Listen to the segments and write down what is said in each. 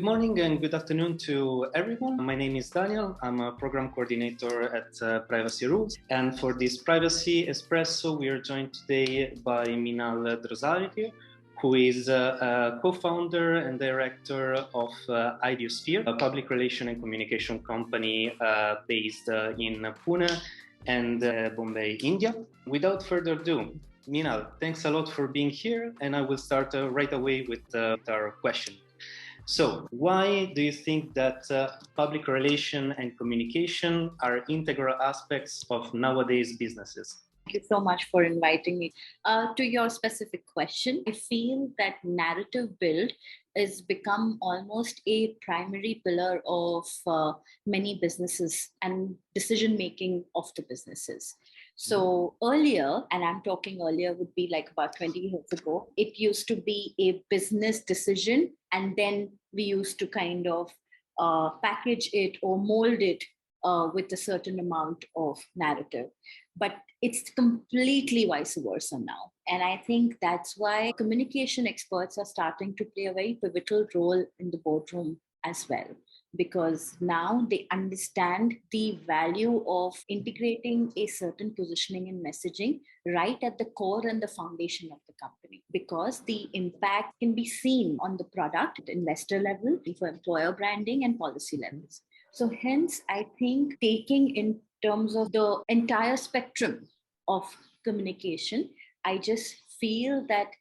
Good morning and good afternoon to everyone. My name is Daniel. I'm a program coordinator at Privacy Rules. And for this Privacy Espresso, we are joined today by Minal D'Rozario, who is a co-founder and director of Ideosphere, a public relation and communication company based in Pune and Bombay, India. Without further ado, Minal, thanks a lot for being here, and I will start right away with our question. So, why do you think that public relation and communication are integral aspects of nowadays businesses? Thank you so much for inviting me. To your specific question, I feel that narrative build has become almost a primary pillar of many businesses and decision making of the businesses. So earlier, and I'm talking earlier would be like about 20 years ago, it used to be a business decision, and then we used to kind of package it or mold it with a certain amount of narrative. But it's completely vice versa now. And I think that's why communication experts are starting to play a very pivotal role in the boardroom as well, because now they understand the value of integrating a certain positioning and messaging right at the core and the foundation of the company, because the impact can be seen on the product at investor level, for employer branding and policy levels. So hence, I think taking in terms of the entire spectrum of communication, I just feel that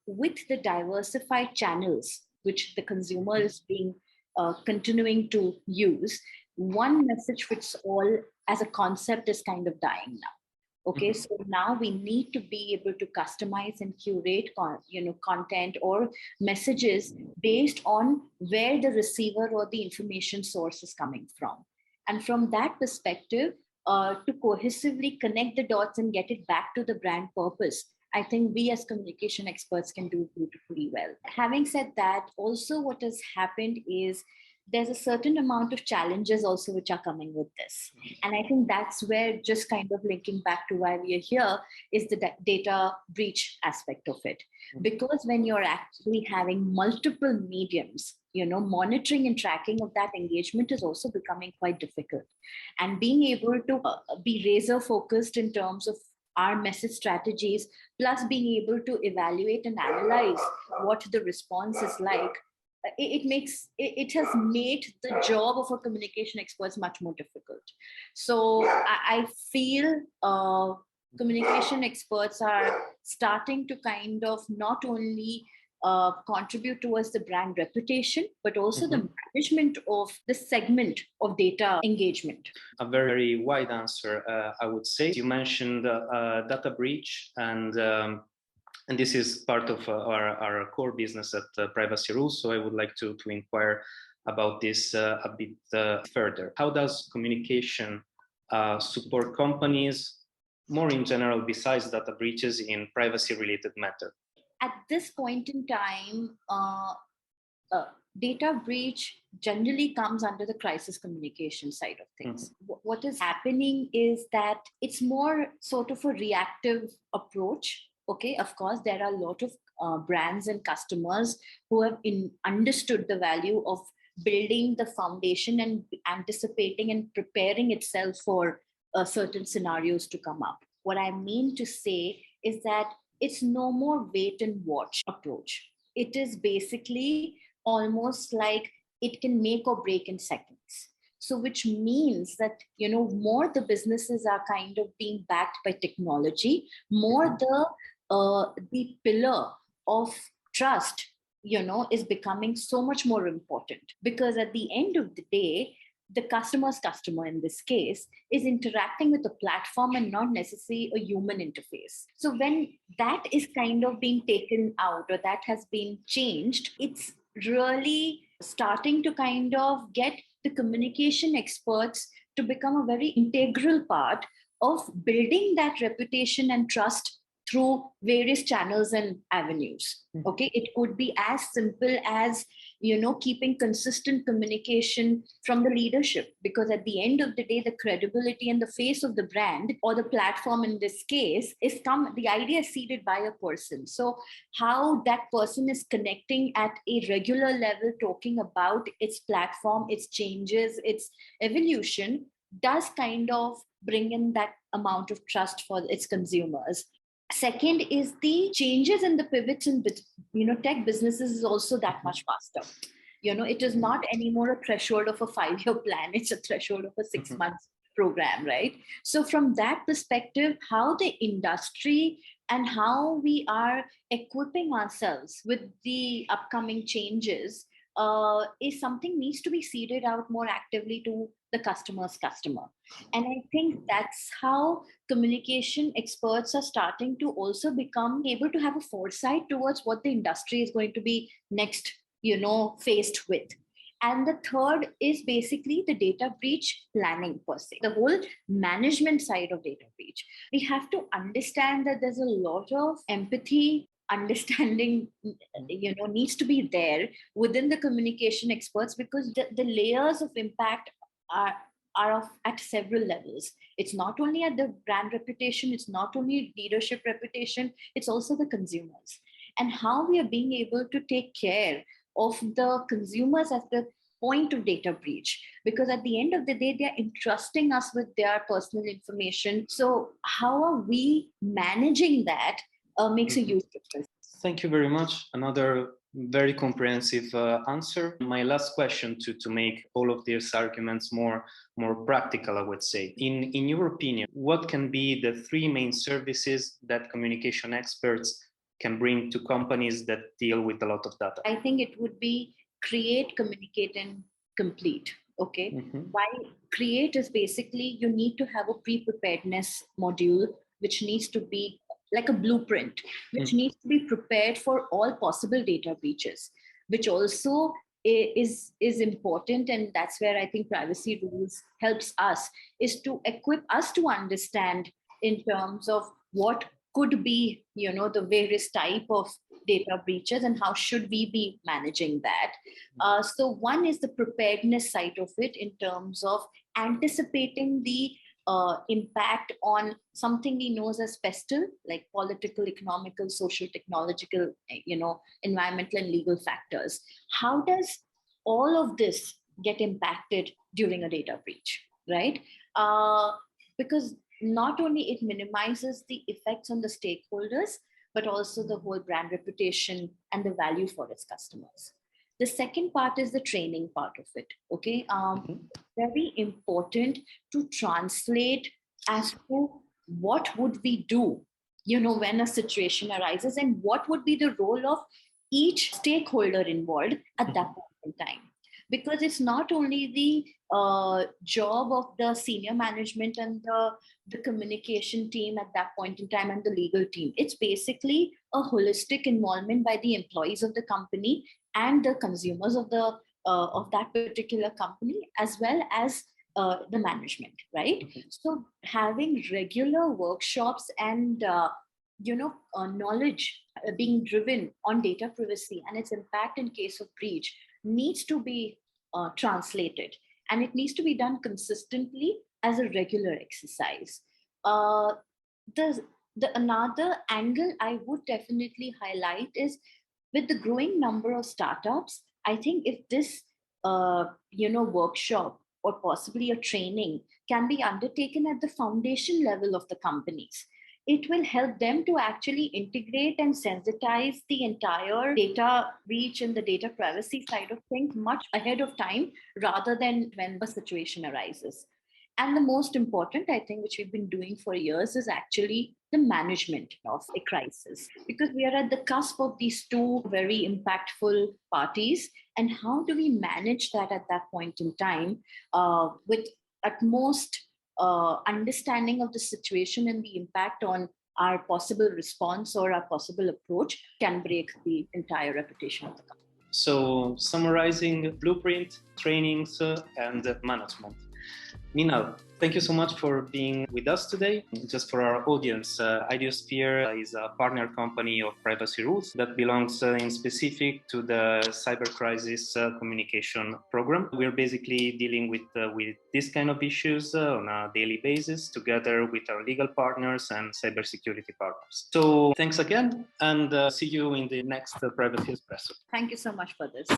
with the diversified channels which the consumer is being continuing to use, one message fits all as a concept is kind of dying now. Okay, so now we need to be able to customize and curate, content or messages based on where the receiver or the information source is coming from. And from that perspective, to cohesively connect the dots and get it back to the brand purpose, I think we as communication experts can do beautifully well. Having said that, also what has happened is there's a certain amount of challenges also which are coming with this. And I think that's where, just kind of linking back to why we are here, is the data breach aspect of it. Because when you're actually having multiple mediums, monitoring and tracking of that engagement is also becoming quite difficult. And being able to be razor focused in terms of our message strategies, plus being able to evaluate and analyze what the response is like, it has made the job of a communication expert much more difficult. So I feel communication experts are starting to kind of not only contribute towards the brand reputation, but also the management of the segment of data engagement. A very wide answer, I would say. You mentioned data breach, and this is part of our core business at Privacy Rules. So I would like to inquire about this a bit further. How does communication support companies more in general, besides data breaches, in privacy-related matters? At this point in time, data breach generally comes under the crisis communication side of things. What is happening is that it's more sort of a reactive approach. Okay, of course, there are a lot of brands and customers who have understood the value of building the foundation and anticipating and preparing itself for certain scenarios to come up. What I mean to say is that it's no more wait and watch approach. It is basically almost like it can make or break in seconds. So which means that, more the businesses are kind of being backed by technology, more the pillar of trust, is becoming so much more important, because at the end of the day, the customer's customer in this case is interacting with a platform and not necessarily a human interface. So when that is kind of being taken out, or that has been changed, it's really starting to kind of get the communication experts to become a very integral part of building that reputation and trust through various channels and avenues. Okay, it could be as simple as keeping consistent communication from the leadership, because at the end of the day, the credibility and the face of the brand or the platform in this case the idea is seeded by a person. So how that person is connecting at a regular level, talking about its platform, its changes, its evolution, does kind of bring in that amount of trust for its consumers. Second is the changes in the pivots in tech businesses is also that much faster. It is not anymore a threshold of a 5-year plan, it's a threshold of a 6-month program, right? So from that perspective, how the industry and how we are equipping ourselves with the upcoming changes is something needs to be seeded out more actively to the customer's customer. And I think that's how communication experts are starting to also become able to have a foresight towards what the industry is going to be next, faced with. And the third is basically the data breach planning per se, the whole management side of data breach. We have to understand that there's a lot of empathy, understanding, needs to be there within the communication experts, because the layers of impact are at several levels. It's not only at the brand reputation, it's not only leadership reputation, it's also the consumers. And how we are being able to take care of the consumers at the point of data breach, because at the end of the day, they're entrusting us with their personal information. So how are we managing that makes a huge difference. Thank you very much. Another very comprehensive answer. My last question to make all of these arguments more practical, I would say. In your opinion, what can be the 3 main services that communication experts can bring to companies that deal with a lot of data? I think it would be create, communicate, and complete. Okay. Why create is basically you need to have a pre-preparedness module, which needs to be like a blueprint, which needs to be prepared for all possible data breaches, which also is important. And that's where I think privacy rules helps us, is to equip us to understand in terms of what could be, the various type of data breaches and how should we be managing that. So one is the preparedness side of it in terms of anticipating the impact on something we know as pestle, like political, economical, social, technological, environmental and legal factors. How does all of this get impacted during a data breach, right? Because not only it minimizes the effects on the stakeholders, but also the whole brand reputation and the value for its customers. The second part is the training part of it. Okay. Very important to translate as to what would we do, when a situation arises, and what would be the role of each stakeholder involved at that point in time. Because it's not only the job of the senior management and the communication team at that point in time and the legal team. It's basically a holistic involvement by the employees of the company and the consumers of that particular company, as well as the management, right? So having regular workshops and knowledge being driven on data privacy and its impact in case of breach needs to be translated, and it needs to be done consistently as a regular exercise. The another angle I would definitely highlight is, with the growing number of startups, I think if this workshop or possibly a training can be undertaken at the foundation level of the companies, it will help them to actually integrate and sensitize the entire data breach and the data privacy side of things much ahead of time, rather than when the situation arises. And the most important, I think, which we've been doing for years, is actually the management of a crisis, because we are at the cusp of these two very impactful parties. And how do we manage that at that point in time with utmost understanding of the situation and the impact on our possible response or our possible approach can break the entire reputation of the company. So summarizing: blueprint, trainings, and management. Minal, thank you so much for being with us today. Just for our audience, Ideosphere is a partner company of Privacy Rules that belongs in specific to the cyber crisis communication program. We're basically dealing with this kind of issues on a daily basis together with our legal partners and cybersecurity partners. So thanks again, and see you in the next Privacy Espresso. Thank you so much for this.